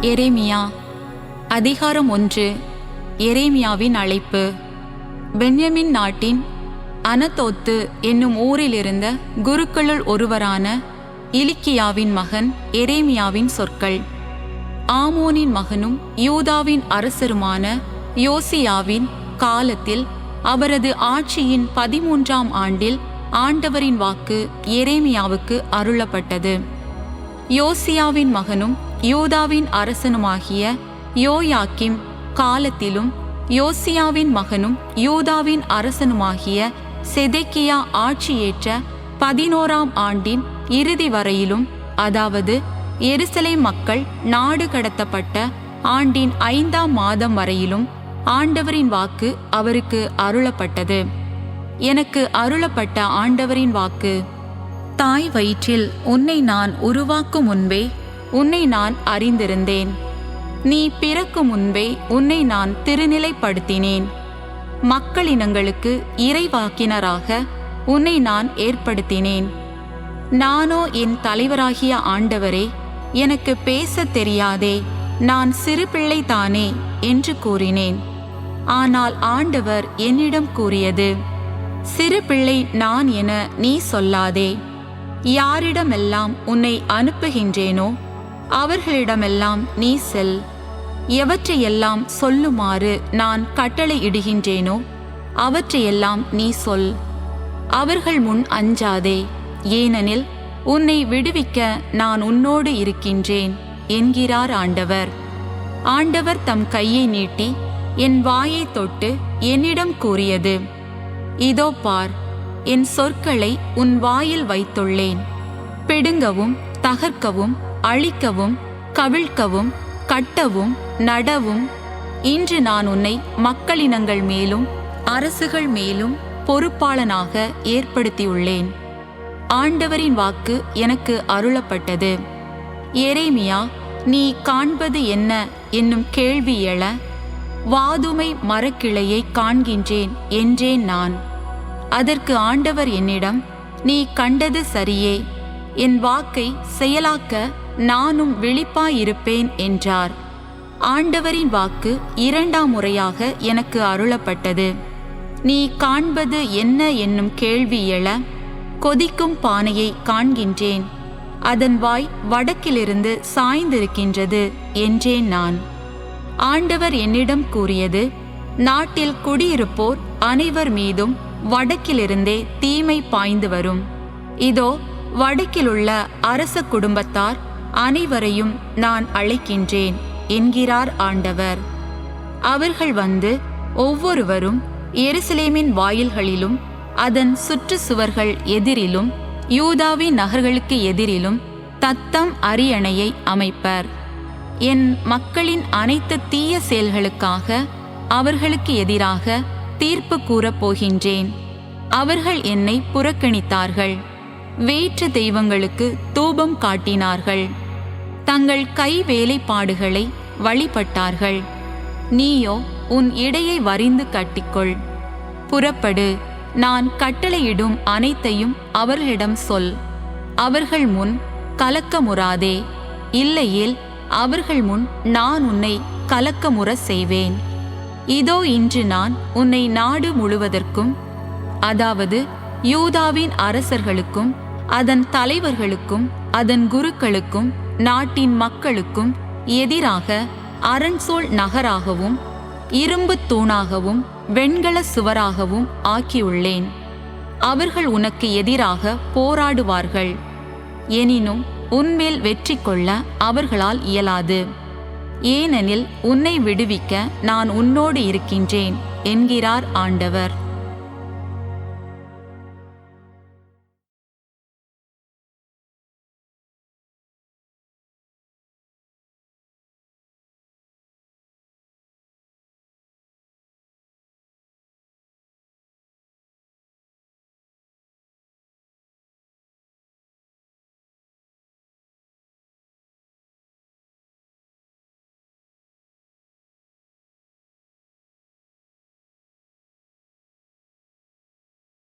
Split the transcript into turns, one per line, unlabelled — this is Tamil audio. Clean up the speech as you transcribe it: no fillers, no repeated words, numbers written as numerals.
எரேமியா அதிகாரம் 1. எரேமியாவின் அழைப்பு. பென்யமின் நாட்டின் அனதோத்து என்னும் ஊரிலிருந்த குருக்களுள் ஒருவரான இலிக்கியாவின் மகன் எரேமியாவின் சொற்கள். ஆமோனின் மகனும் யூதாவின் அரசருமான யோசியாவின் காலத்தில் அவரது ஆட்சியின் 13ஆம் ஆண்டில் ஆண்டவரின் வாக்கு எரேமியாவுக்கு அருளப்பட்டது. யோசியாவின் மகனும் யூதாவின் அரசனுமாகிய யோயாக்கிம் காலத்திலும் யோசியாவின் மகனும் யூதாவின் அரசனுமாகிய செதேக்கியா ஆட்சியேற்ற 11ஆம் ஆண்டின் இறுதி வரையிலும், அதாவது எருசலேம் மக்கள் நாடு கடத்தப்பட்ட ஆண்டின் 5ஆம் மாதம் வரையிலும் ஆண்டவரின் வாக்கு அவருக்கு அருளப்பட்டது. எனக்கு அருளப்பட்ட ஆண்டவரின் வாக்கு: தாய் வயிற்றில் உன்னை நான் உருவாக்கும் முன்பே உன்னை நான் அறிந்திருந்தேன். நீ பிறக்கும் முன்பே உன்னை நான் திருநிலைப்படுத்தினேன். மக்களினங்களுக்கு இறைவாக்கினராக உன்னை நான் ஏற்படுத்தினேன். நானோ என் தலைவராகிய ஆண்டவரே, எனக்கு பேசத் தெரியாதே, நான் சிறு பிள்ளைதானே என்று கூறினேன். ஆனால் ஆண்டவர் என்னிடம் கூறியது: சிறு பிள்ளை நான் என நீ சொல்லாதே. யாரிடமெல்லாம் உன்னை அனுப்புகின்றேனோ அவர்களிடமெல்லாம் நீ செல். எவற்றையெல்லாம் சொல்லுமாறு நான் கட்டளை இடுகின்றேனோ அவற்றையெல்லாம் நீ சொல். அவர்கள் முன் அஞ்சாதே, ஏனெனில் உன்னை விடுவிக்க நான் உன்னோடு இருக்கின்றேன் என்கிறார் ஆண்டவர். ஆண்டவர் தம் கையை நீட்டி என் வாயை தொட்டு என்னிடம் கூறியது: இதோ பார், என் சொற்களை உன் வாயில் வைத்துள்ளேன். பிடுங்கவும் தகர்க்கவும் அழிக்கவும் கவிழ்க்கவும் கட்டவும் நடவும் இன்று நான் உன்னை மக்களினங்கள் மேலும் அரசுகள் மேலும் பொறுப்பாளனாக ஏற்படுத்தியுள்ளேன். ஆண்டவரின் வாக்கு எனக்கு அருளப்பட்டது: எரேமியா, நீ காண்பது என்ன என்னும் கேள்வி எழ, வாதுமை மரக்கிளையை காண்கின்றேன் என்றேன் நான். அதற்கு ஆண்டவர் என்னிடம்: நீ கண்டது சரியே, என் வாக்கை செயலாக்க நானும் விழிப்பாயிருப்பேன் என்றார். ஆண்டவரின் வாக்கு 2ஆம் முறையாக எனக்கு அருளப்பட்டது: நீ காண்பது என்ன என்னும் கேள்வி எழ, கொதிக்கும் பானையை காண்கின்றேன், அதன் வாய் வடக்கிலிருந்து சாய்ந்திருக்கின்றது என்றேன் நான். ஆண்டவர் என்னிடம் கூறியது: நாட்டில் குடியிருப்போர் அனைவர் மீதும் வடக்கிலிருந்தே தீமை பாய்ந்து வரும். இதோ, வடக்கிலுள்ள அரச குடும்பத்தார் அனைவரையும் நான் அழைக்கின்றேன் என்கிறார் ஆண்டவர். அவர்கள் வந்து ஒவ்வொருவரும் எருசலேமின் வாயில்களிலும் அதன் சுற்று சுவர்கள் எதிரிலும் யூதாவின் நகர்களுக்கு எதிரிலும் தத்தம் அரியணையை அமைப்பர். என் மக்களின் அனைத்து தீய செயல்களுக்காக அவர்களுக்கு எதிராக தீர்ப்பு கூறப் போகின்றேன். அவர்கள் என்னை புறக்கணித்தார்கள், வேற்று தெய்வங்களுக்கு தூபம் காட்டினார்கள், தங்கள் கை வேலைப்பாடுகளை வழிபட்டார்கள். நீயோ உன் இடையை வரிந்து கட்டிக்கொள். புறப்படு, நான் கட்டளையிடும் அனைத்தையும் அவர்களிடம் சொல். அவர்கள் முன் கலக்கமுறாதே, இல்லையேல் அவர்கள் முன் நான் உன்னை கலக்கமுற செய்வேன். இதோ, இன்று நான் உன்னை நாடு முழுவதற்கும், அதாவது யூதாவின் அரசர்களுக்கும் அதன் தலைவர்களுக்கும் அதன் குருக்களுக்கும் நாட்டின் மக்களுக்கும் எதிராக அரண்சோல் நகராகவும் இரும்பு தூணாகவும் வெண்கல சுவராகவும் ஆக்கியுள்ளேன். அவர்கள் உனக்கு எதிராக போராடுவார்கள், எனினும் உன்மேல் வெற்றி கொள்ள அவர்களால் இயலாது. ஏனெனில் உன்னை விடுவிக்க நான் உன்னோடு இருக்கின்றேன் என்கிறார் ஆண்டவர்.